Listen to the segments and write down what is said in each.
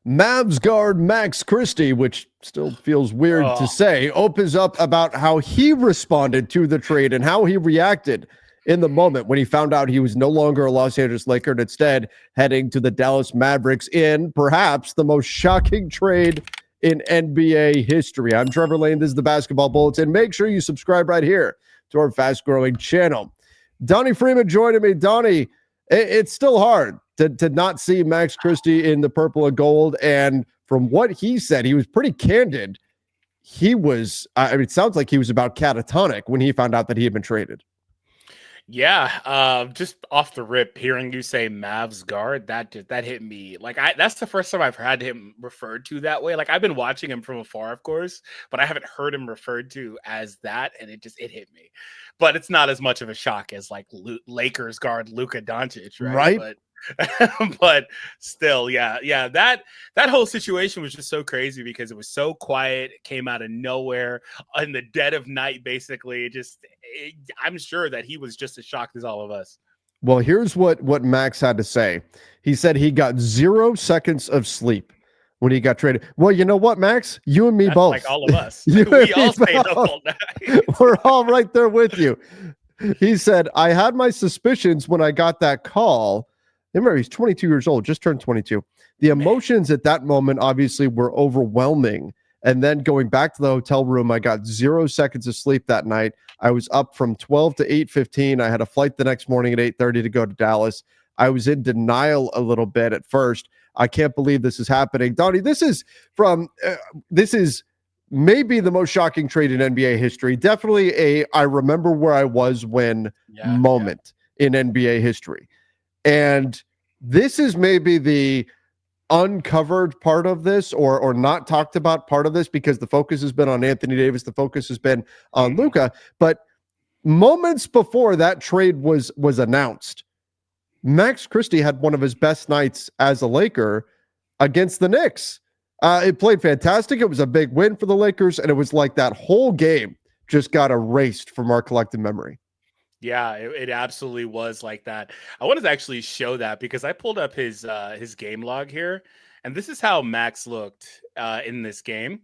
Mavs guard Max Christie, which still feels weird to say, opens up about how he responded to the trade and how he reacted in the moment when he found out he was no longer a Los Angeles Laker and instead heading to the Dallas Mavericks in perhaps the most shocking trade in NBA history. I'm Trevor Lane. This is the Basketball Bulletin. Make sure you subscribe right here to our fast-growing channel. Donnie Freeman joining me. Donnie, it's still hard to not see Max Christie in the purple and gold. And from what he said, he was pretty candid. It sounds like he was about catatonic when he found out that he had been traded. Yeah, just off the rip, hearing you say Mavs guard, that hit me. That's the first time I've had him referred to that way. Like, I've been watching him from afar, of course, but I haven't heard him referred to as that, and it hit me. But it's not as much of a shock as like Lakers guard Luka Doncic, right? But still, yeah. That whole situation was just so crazy because it was so quiet. It came out of nowhere in the dead of night, basically. I'm sure that he was just as shocked as all of us. Well, here's what Max had to say. He said he got 0 seconds of sleep when he got traded. Well, you know what, Max? You and me both. Like all of us. We all stayed up all night. We're all right there with you. He said, I had my suspicions when I got that call. Remember, he's 22 years old, just turned 22. The emotions at that moment obviously were overwhelming. And then going back to the hotel room, I got 0 seconds of sleep that night. I was up from 12 to 8:15. I had a flight the next morning at 8:30 to go to Dallas. I was in denial a little bit at first. I can't believe this is happening. Donnie, this is maybe the most shocking trade in NBA history. Definitely I remember where I was when moment in NBA history. And this is maybe the uncovered part of this or not talked about part of this because the focus has been on Anthony Davis. The focus has been on Luka. But moments before that trade was announced, Max Christie had one of his best nights as a Laker against the Knicks. It played fantastic. It was a big win for the Lakers. And it was like that whole game just got erased from our collective memory. Yeah, it absolutely was like that. I wanted to actually show that because I pulled up his game log here, and this is how Max looked in this game.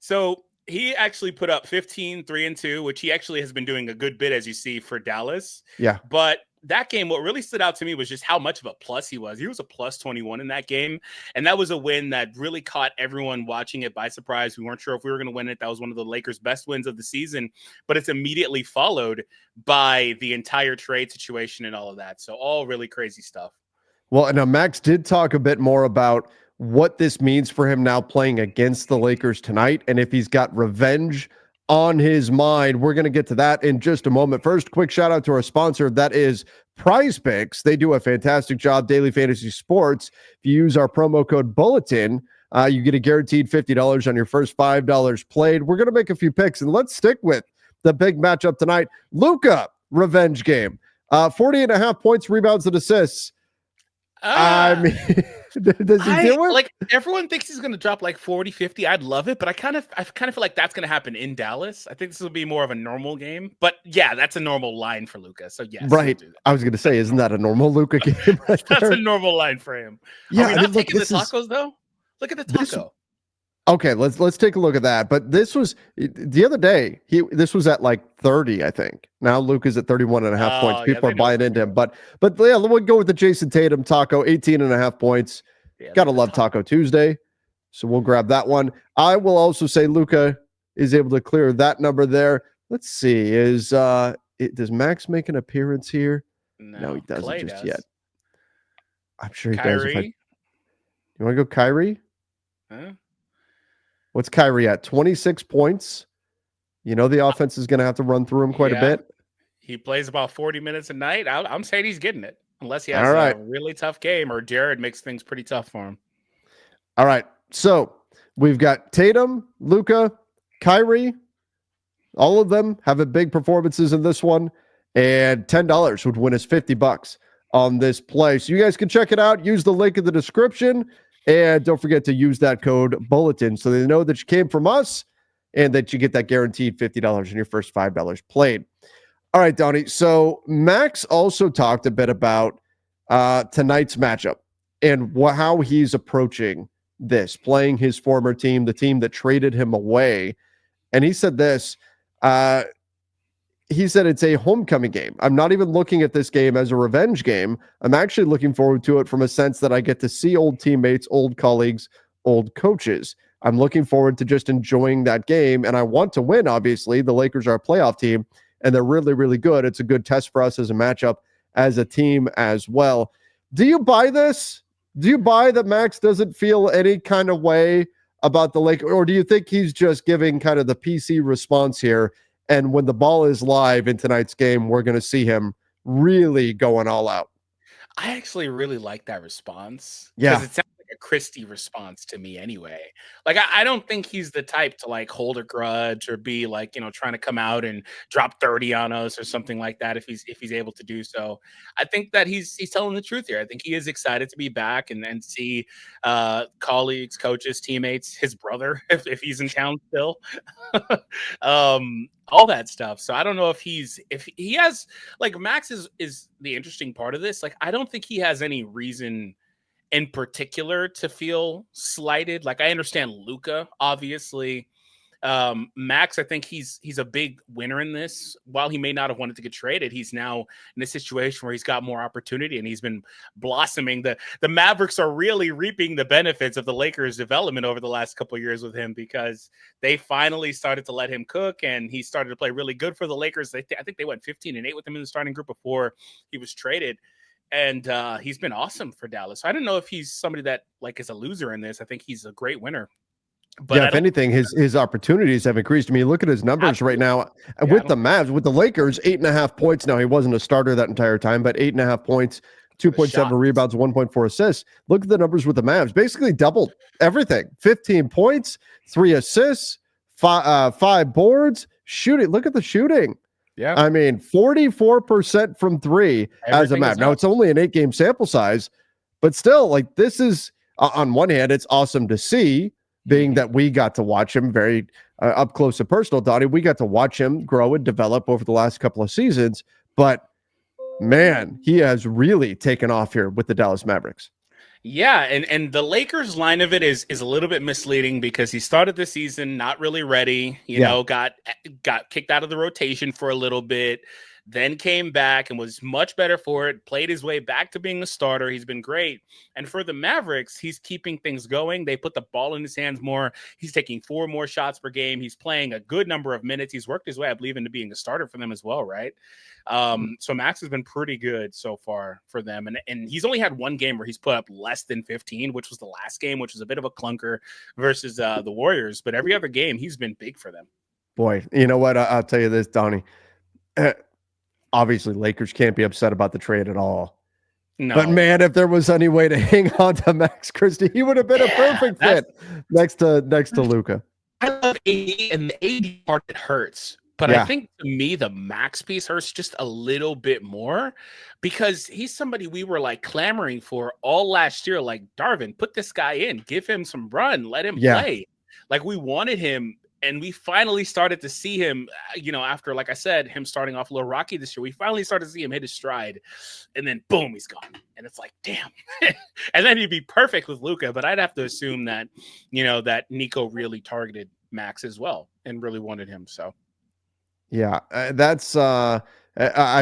So he actually put up 15, 3 and 2, which he actually has been doing a good bit, as you see, for Dallas. Yeah. But that game, what really stood out to me was just how much of a plus he was. He was a plus 21 in that game. And that was a win that really caught everyone watching it by surprise. We weren't sure if we were going to win it. That was one of the Lakers' best wins of the season, but it's immediately followed by the entire trade situation and all of that. So all really crazy stuff. Well, and Max did talk a bit more about what this means for him now playing against the Lakers tonight. And if he's got revenge on his mind. We're going to get to that in just a moment. First, quick shout out to our sponsor. That is PrizePicks. They do a fantastic job, daily fantasy sports. If you use our promo code Bulletin, you get a guaranteed $50 on your first $5 played. We're going to make a few picks, and let's stick with the big matchup tonight. Luka, revenge game. 40.5 points, rebounds, and assists. I mean, does he do it? Like, everyone thinks he's going to drop like 40, 50. I'd love it, but I kind of feel like that's going to happen in Dallas. I think this will be more of a normal game. But yeah, that's a normal line for Luka. So yes, right. I was going to say, isn't that a normal Luka game? Right that's a normal line for him. Yeah, Are we not taking the tacos though? Look at the taco. Okay, let's take a look at that. But this was the other day. This was at like 30, I think. Now Luka's at 31.5 points. People are buying into him. But yeah, we'll go with the Jason Tatum taco, 18.5 points. Yeah, gotta love Taco Tuesday. So we'll grab that one. I will also say Luka is able to clear that number there. Let's see. Does Max make an appearance here? No, he doesn't Clay just yet. I'm sure he does. You want to go Kyrie? Huh? What's Kyrie at? 26 points. You know the offense is going to have to run through him quite a bit. He plays about 40 minutes a night. I'm saying he's getting it. Unless he has a really tough game or Jared makes things pretty tough for him. All right. So we've got Tatum, Luka, Kyrie. All of them having big performances in this one. And $10 would win us $50 on this play. So you guys can check it out. Use the link in the description. And don't forget to use that code Bulletin so they know that you came from us and that you get that guaranteed $50 on your first $5 played. All right, Donnie. So Max also talked a bit about tonight's matchup and how he's approaching this, playing his former team, the team that traded him away. And he said this, he said, it's a homecoming game. I'm not even looking at this game as a revenge game. I'm actually looking forward to it from a sense that I get to see old teammates, old colleagues, old coaches. I'm looking forward to just enjoying that game. And I want to win, obviously. The Lakers are a playoff team, and they're really, really good. It's a good test for us as a matchup, as a team as well. Do you buy this? Do you buy that Max doesn't feel any kind of way about the Lakers? Or do you think he's just giving kind of the PC response here? And when the ball is live in tonight's game, we're going to see him really going all out. I actually really like that response Yeah. because it sounds like a Christie response to me anyway. Like I don't think he's the type to like hold a grudge or be like, trying to come out and drop 30 on us or something like that if he's able to do so. I think that he's telling the truth here. I think he is excited to be back and see colleagues, coaches, teammates, his brother if he's in town still. All that stuff. So I don't know if he has, like, Max is the interesting part of this. Like, I don't think he has any reason in particular to feel slighted. Like, I understand Luka, obviously. Max, I think he's a big winner in this. While he may not have wanted to get traded, he's now in a situation where he's got more opportunity and he's been blossoming. The Mavericks are really reaping the benefits of the Lakers' development over the last couple of years with him because they finally started to let him cook and he started to play really good for the Lakers. I think they went 15-8 with him in the starting group before he was traded. And he's been awesome for Dallas. So I don't know if he's somebody that like is a loser in this. I think he's a great winner. But yeah, if anything, his opportunities have increased. I mean, look at his numbers right now with the Mavs, with the Lakers, 8.5 points. Now, he wasn't a starter that entire time, but 8.5 points, 2.7 rebounds, 1.4 assists. Look at the numbers with the Mavs. Basically doubled everything. 15 points, 3 assists, 5 boards, shooting. Look at the shooting. Yeah. I mean, 44% from 3 as a Mav. Now, it's only an 8-game sample size, but still, like, this is, on one hand, it's awesome to see, being that we got to watch him very up close and personal, Donnie. We got to watch him grow and develop over the last couple of seasons. But, man, he has really taken off here with the Dallas Mavericks. Yeah, and the Lakers line of it is a little bit misleading because he started the season not really ready, got kicked out of the rotation for a little bit, then came back and was much better for it, played his way back to being the starter. He's been great. And for the Mavericks, he's keeping things going. They put the ball in his hands more. He's taking 4 more shots per game. He's playing a good number of minutes. He's worked his way, I believe, into being a starter for them as well, right? So Max has been pretty good so far for them. And he's only had one game where he's put up less than 15, which was the last game, which was a bit of a clunker versus the Warriors. But every other game, he's been big for them. Boy, you know what? I'll tell you this, Donnie. Obviously, Lakers can't be upset about the trade at all. No. But, man, if there was any way to hang on to Max Christie, he would have been a perfect fit next to Luka. I love AD, and the AD part that hurts. But I think, to me, the Max piece hurts just a little bit more because he's somebody we were, like, clamoring for all last year. Like, Darvin, put this guy in. Give him some run. Let him play. Like, we wanted him. And we finally started to see him, after, like I said, him starting off a little rocky this year. We finally started to see him hit his stride. And then, boom, he's gone. And it's like, damn. And then he'd be perfect with Luka. But I'd have to assume that, that Nico really targeted Max as well and really wanted him. So, yeah, that's I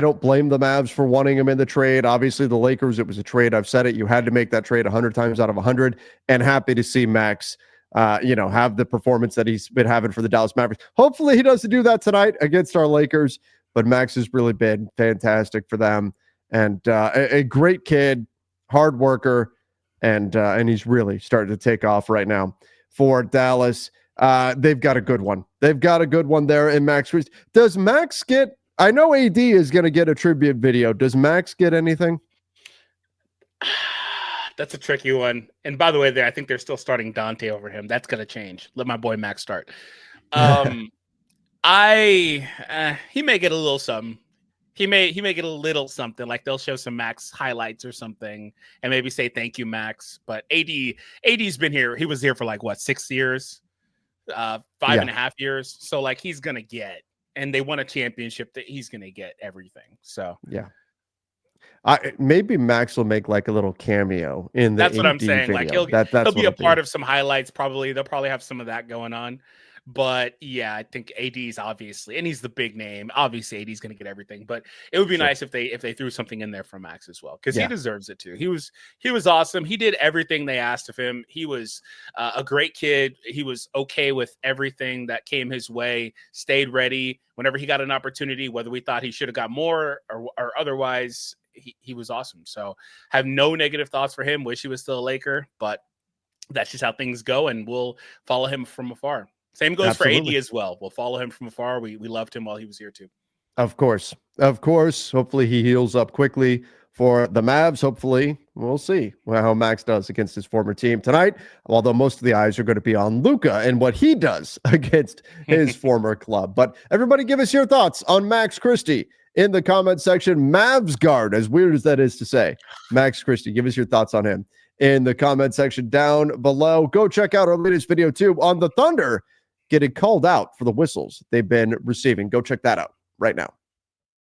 don't blame the Mavs for wanting him in the trade. Obviously, the Lakers, it was a trade. I've said it. You had to make that trade 100 times out of 100. And happy to see Max have the performance that he's been having for the Dallas Mavericks. Hopefully he doesn't do that tonight against our Lakers, but Max has really been fantastic for them and a great kid, hard worker, and he's really starting to take off right now for Dallas. They've got a good one. They've got a good one there in Max Christie. Does Max get, I know AD is going to get a tribute video. Does Max get anything? That's a tricky one. And by the way, I think they're still starting Dante over him. That's going to change. Let my boy Max start. He may get a little something. He may get a little something. Like they'll show some Max highlights or something and maybe say thank you, Max. But AD's been here. He was here for 6 years, 5.5 years. So he's going to get, and they won a championship, that he's going to get everything. So yeah. Maybe Max will make like a little cameo in the That's what I'm AD saying. Like video. he'll That's be what a it'll part be. of some highlights. Probably they'll probably have some of that going on. But yeah, I think AD's obviously, and he's the big name. Obviously, AD's going to get everything. But it would be Sure. nice if they threw something in there for Max as well, because he Yeah. deserves it too. He was awesome. He did everything they asked of him. He was a great kid. He was okay with everything that came his way. Stayed ready whenever he got an opportunity. Whether we thought he should have got more or otherwise, he was awesome. So have no negative thoughts for him. Wish he was still a Laker, but that's just how things go, and we'll follow him from afar. Same goes for AD Absolutely. as well. We'll follow him from afar. We loved him while he was here too. Of course. Of course. Hopefully he heals up quickly for the Mavs. Hopefully we'll see how Max does against his former team tonight, although most of the eyes are going to be on Luka and what he does against his former club. But everybody give us your thoughts on Max Christie in the comment section. Mavs guard, as weird as that is to say. Max Christie, give us your thoughts on him in the comment section down below. Go check out our latest video too on the Thunder getting called out for the whistles they've been receiving. Go check that out right now.